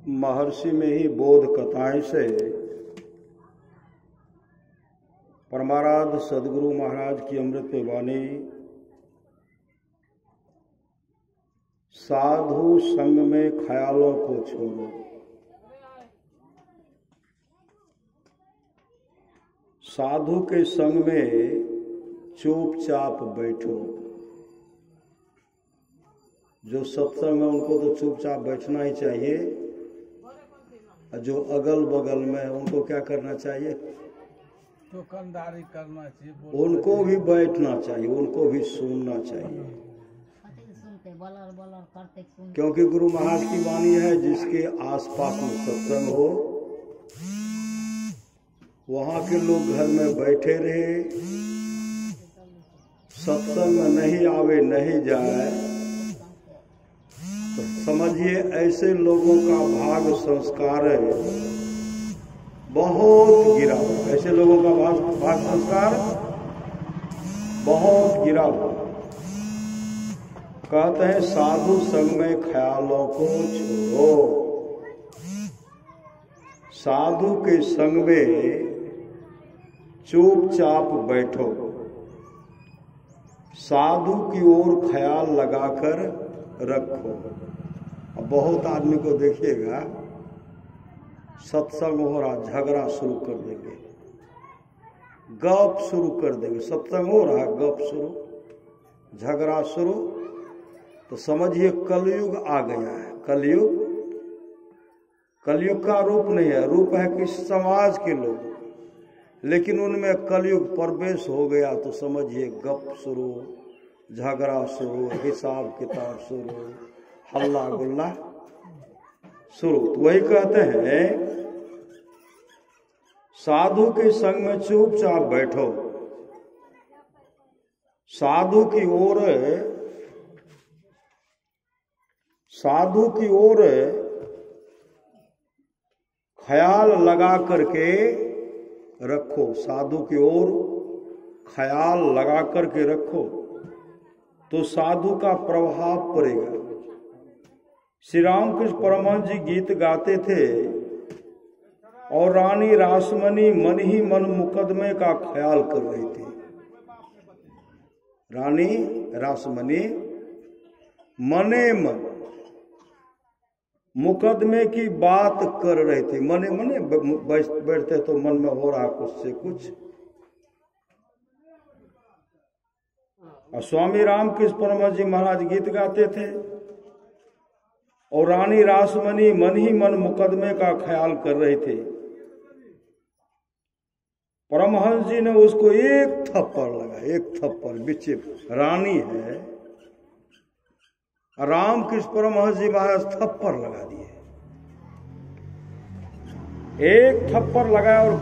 महर्षि में ही बोध कथाएं से परमाराध्य सदगुरु महाराज की अमृत वाणी साधु संग में ख्यालों को छोड़ो। साधु के संग में चुपचाप बैठो। जो सत्संग है उनको तो चुपचाप बैठना ही चाहिए, जो अगल बगल में है उनको क्या करना चाहिए? दुकानदारी करना चाहिए, उनको भी बैठना चाहिए, उनको भी सुनना चाहिए। क्योंकि गुरु महाराज की वाणी है, जिसके आसपास में सत्संग हो वहां के लोग घर में बैठे रहे, सत्संग में नहीं आवे नहीं जाए तो समझिए ऐसे लोगों का भाग संस्कार बहुत गिरा हो। ऐसे लोगों का भाग संस्कार बहुत गिरा हो। कहते हैं साधु संग में ख्यालों को छोड़ो। साधु के संग में चुपचाप बैठो। साधु की ओर ख्याल लगाकर रखो। अब बहुत आदमी को देखिएगा, सत्संग हो रहा, झगड़ा शुरू कर देंगे, गप शुरू कर देंगे। सत्संग हो रहा, गप शुरू, झगड़ा शुरू, तो समझिए कलयुग आ गया है। कलयुग का रूप नहीं है, रूप है कि समाज के लोग, लेकिन उनमें कलयुग प्रवेश हो गया तो समझिए गप शुरू, झगड़ा शुरू, हिसाब किताब शुरू, हल्ला गुल्ला शुरू। तो वही कहते हैं साधु के संग में चुपचाप बैठो। साधु की ओर ख्याल लगा करके रखो। साधु की ओर ख्याल लगा करके रखो तो साधु का प्रभाव पड़ेगा। श्री रामकृष्ण परमहंस जी गीत गाते थे और रानी रासमणी मन ही मन मुकदमे का ख्याल कर रही थी। रानी रासमणी मने मन मुकदमे की बात कर रहे थे। मने मने बैठते तो मन में हो रहा कुछ से कुछ। और स्वामी रामकृष्ण परमहंस जी महाराज गीत गाते थे और रानी रासमणी मन ही मन मुकदमे का ख्याल कर रहे थे। परमहंस जी ने उसको एक थप्पड़ लगा, एक थप्पड़। बिचे रानी है, रामकृष्ण परमहंस जी महाराज थप्पड़ लगा दिए। एक थप्पड़ लगाया और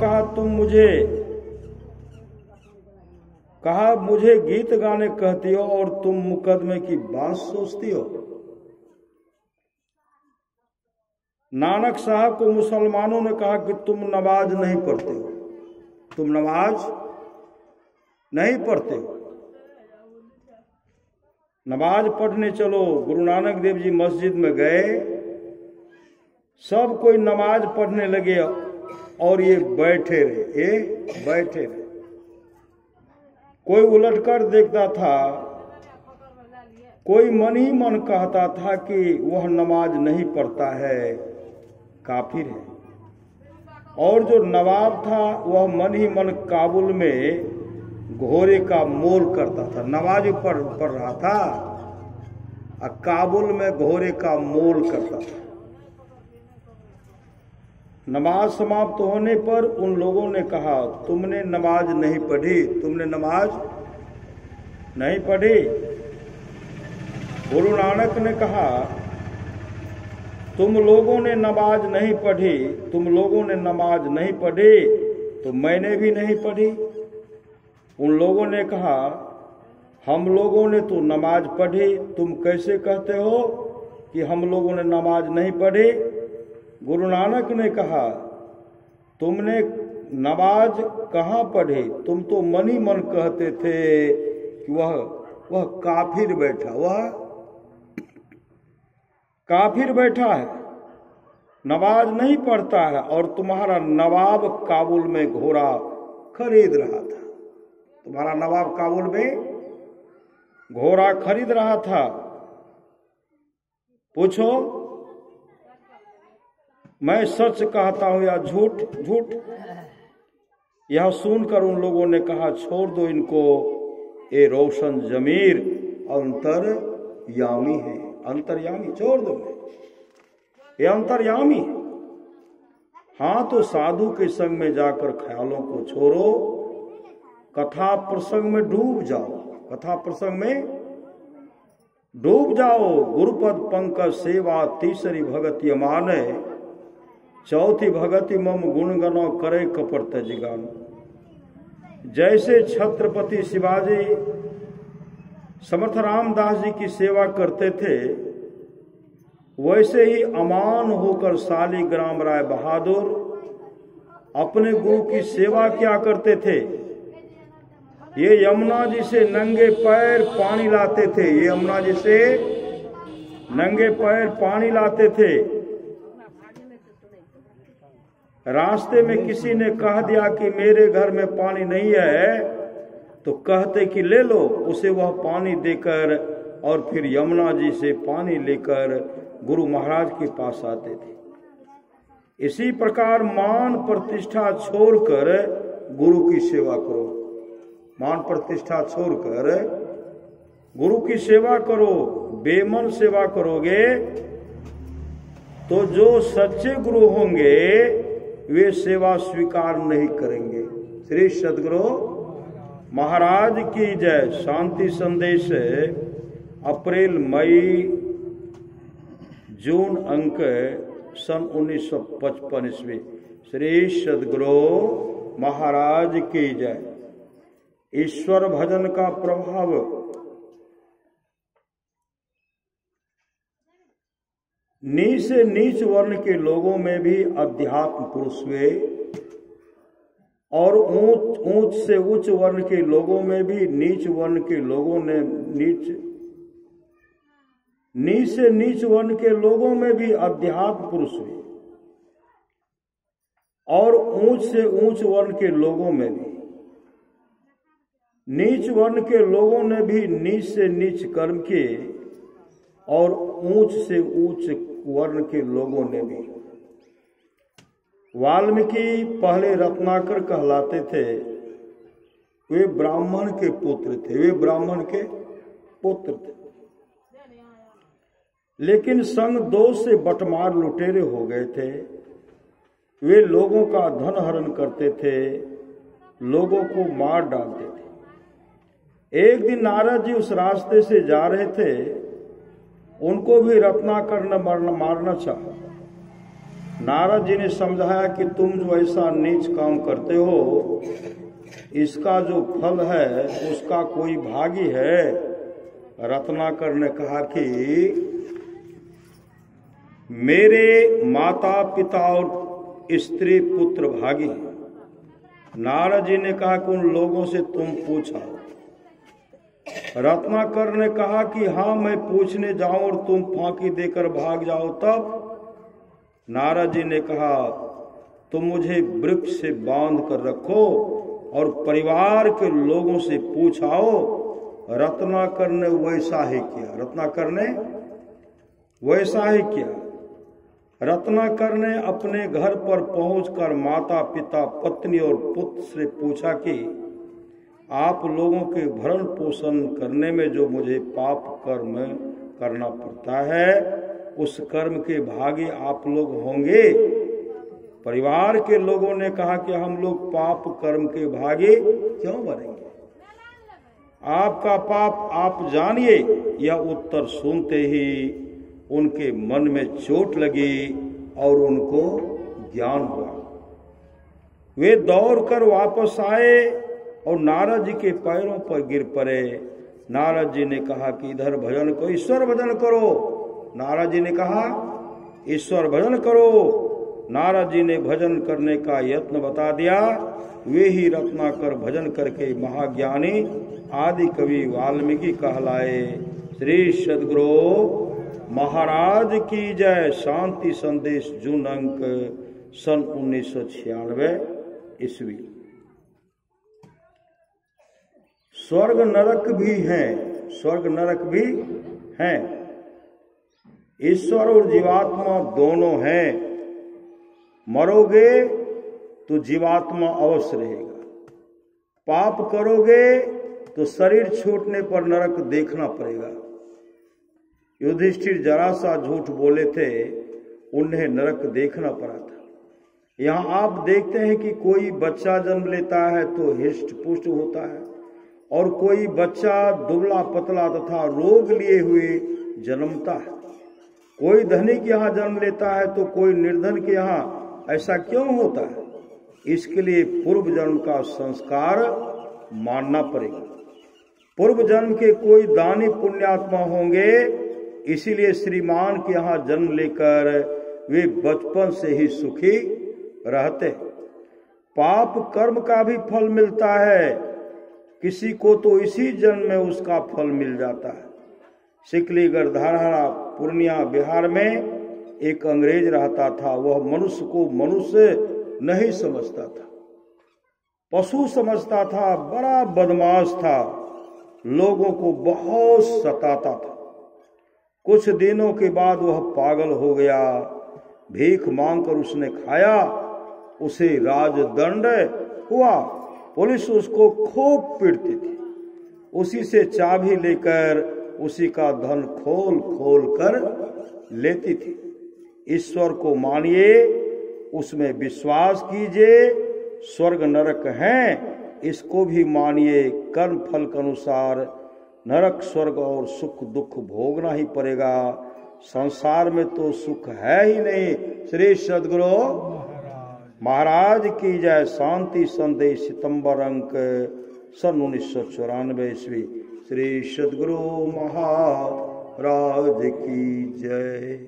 कहा मुझे गीत गाने कहती हो और तुम मुकदमे की बात सोचती हो। नानक साहब को मुसलमानों ने कहा कि तुम नमाज नहीं पढ़ते हो, तुम नमाज नहीं पढ़ते हो, नमाज पढ़ने चलो। गुरु नानक देव जी मस्जिद में गए, सब कोई नमाज पढ़ने लगे और ये बैठे रहे। कोई उलटकर देखता था, कोई मन ही मन कहता था कि वह नमाज नहीं पढ़ता है, काफिर है। और जो नवाब था वह मन ही मन काबुल में घोड़े का मोल करता था। नमाज पढ़ रहा था और काबुल में घोड़े का मोल करता था। नमाज समाप्त होने पर उन लोगों ने कहा तुमने नमाज नहीं पढ़ी, तुमने नमाज नहीं पढ़ी। गुरु नानक ने कहा तुम लोगों ने नमाज नहीं पढ़ी, तुम लोगों ने नमाज नहीं पढ़ी तो मैंने भी नहीं पढ़ी। उन लोगों ने कहा हम लोगों ने तो नमाज पढ़ी, तुम कैसे कहते हो कि हम लोगों ने नमाज नहीं पढ़ी? गुरु नानक ने कहा तुमने नमाज कहाँ पढ़ी? तुम तो मन ही मन कहते थे कि वह काफिर बैठा, वह काफिर बैठा है। नमाज नहीं पढ़ता है और तुम्हारा नवाब काबुल में घोड़ा खरीद रहा था। तुम्हारा नवाब काबुल में घोड़ा खरीद रहा था। पूछो मैं सच कहता हूं या झूठ? झूठ। यह सुनकर उन लोगों ने कहा छोड़ दो इनको, ये रोशन जमीर अंतर्यामी है। अंतर्यामी, छोड़ दो, ये अंतर्यामी है। हाँ तो साधु के संग में जाकर ख्यालों को छोड़ो, कथा प्रसंग में डूब जाओ। कथा प्रसंग में डूब जाओ। गुरुपद पंकज सेवा तीसरी भगति माने, चौथी भगति मम गुण गनो करे कपट तजिगान। जैसे छत्रपति शिवाजी समर्थ रामदास जी की सेवा करते थे, वैसे ही अमान होकर शालिग्राम राय बहादुर अपने गुरु की सेवा क्या करते थे। ये यमुना जी से नंगे पैर पानी लाते थे। ये यमुना जी से नंगे पैर पानी लाते थे। रास्ते में किसी ने कह दिया कि मेरे घर में पानी नहीं है, तो कहते कि ले लो। उसे वह पानी देकर और फिर यमुना जी से पानी लेकर गुरु महाराज के पास आते थे। इसी प्रकार मान प्रतिष्ठा छोड़कर गुरु की सेवा करो। मान प्रतिष्ठा छोड़कर गुरु की सेवा करो। बेमन सेवा करोगे तो जो सच्चे गुरु होंगे वे सेवा स्वीकार नहीं करेंगे। श्री सद्गुरु महाराज की जय। शांति संदेश अप्रैल मई जून अंक सन 1955 ईस्वी। श्री सद्गुरु महाराज की जय। ईश्वर भजन का प्रभाव। नीच से नीच वर्ण के लोगों में भी अध्यात्म पुरुष हुए और ऊंच से उच्च वर्ण के लोगों में भी नीच वर्ण के लोगों ने नीच से नीच वर्ण के लोगों में भी अध्यात्म पुरुष हुए और ऊंच से ऊंच वर्ण के लोगों में भी। नीच वर्ण के लोगों ने भी नीच से नीच कर्म किए और ऊंच से ऊंच वर्ण के लोगों ने भी। वाल्मीकि पहले रत्नाकर कहलाते थे। वे ब्राह्मण के पुत्र थे। वे ब्राह्मण के पुत्र थे, लेकिन संग दोष से बटमार लुटेरे हो गए थे। वे लोगों का धन हरण करते थे, लोगों को मार डालते थे। एक दिन नारद जी उस रास्ते से जा रहे थे। उनको भी रत्नाकर ने मारना चाहा। नारद जी ने समझाया कि तुम जो ऐसा नीच काम करते हो, इसका जो फल है उसका कोई भागी है। रत्नाकर ने कहा कि मेरे माता पिता और स्त्री पुत्र भागी हैं। नारद जी ने कहा कि उन लोगों से तुम पूछा। रत्नाकर ने कहा कि हाँ मैं पूछने जाऊं और तुम फांकी देकर भाग जाओ तब। नारद जी ने कहा तुम मुझे वृक्ष से बांध कर रखो और परिवार के लोगों से पूछाओ। रत्नाकर ने वैसा ही किया। रत्नाकर ने वैसा ही किया। रत्नाकर ने अपने घर पर पहुंचकर माता पिता पत्नी और पुत्र से पूछा कि आप लोगों के भरण पोषण करने में जो मुझे पाप कर्म करना पड़ता है, उस कर्म के भागी आप लोग होंगे। परिवार के लोगों ने कहा कि हम लोग पाप कर्म के भागी क्यों बनेंगे, आपका पाप आप जानिए। यह उत्तर सुनते ही उनके मन में चोट लगी और उनको ज्ञान हुआ। वे दौड़कर वापस आए और नारद जी के पैरों पर गिर पड़े। नारद जी ने कहा कि इधर भजन करो, ईश्वर भजन करो। नारद जी ने कहा ईश्वर भजन करो। नारद जी ने भजन करने का यत्न बता दिया। वे ही रत्नाकर भजन करके महाज्ञानी आदि कवि वाल्मीकि कहलाए। श्री सद्गुरु महाराज की जय। शांति संदेश जून अंक सन 1996 ईस्वी। स्वर्ग नरक भी हैं, स्वर्ग नरक भी हैं। ईश्वर और जीवात्मा दोनों हैं। मरोगे तो जीवात्मा अवश्य रहेगा, पाप करोगे तो शरीर छूटने पर नरक देखना पड़ेगा। युधिष्ठिर जरा सा झूठ बोले थे, उन्हें नरक देखना पड़ा था। यहाँ आप देखते हैं कि कोई बच्चा जन्म लेता है तो हिष्ट पुष्ट होता है, और कोई बच्चा दुबला पतला तथा रोग लिए हुए जन्मता है। कोई धनिक यहाँ जन्म लेता है तो कोई निर्धन के यहाँ ऐसा क्यों होता है? इसके लिए पूर्व जन्म का संस्कार मानना पड़ेगा। पूर्व जन्म के कोई दानी पुण्यात्मा होंगे, इसीलिए श्रीमान के यहाँ जन्म लेकर वे बचपन से ही सुखी रहते। पाप कर्म का भी फल मिलता है, किसी को तो इसी जन्म में उसका फल मिल जाता है। सिकलीगढ़, धारहरा, पूर्णिया, बिहार में एक अंग्रेज रहता था। वह मनुष्य को मनुष्य नहीं समझता था, पशु समझता था। बड़ा बदमाश था, लोगों को बहुत सताता था। कुछ दिनों के बाद वह पागल हो गया। भीख मांगकर उसने खाया, उसे राजदंड हुआ। पुलिस उसको खूब पीटती थी। उसी से चाबी लेकर उसी का धन खोल खोल कर लेती थी। ईश्वर को मानिए, उसमें विश्वास कीजिए। स्वर्ग नरक हैं, इसको भी मानिए। कर्म फल के अनुसार नरक स्वर्ग और सुख दुख भोगना ही पड़ेगा। संसार में तो सुख है ही नहीं। श्री सद्गुरु महाराज की जय। शांति संदेश सितंबर अंक सन 1994 ईस्वी। श्री सद्गुरु महाराज की जय।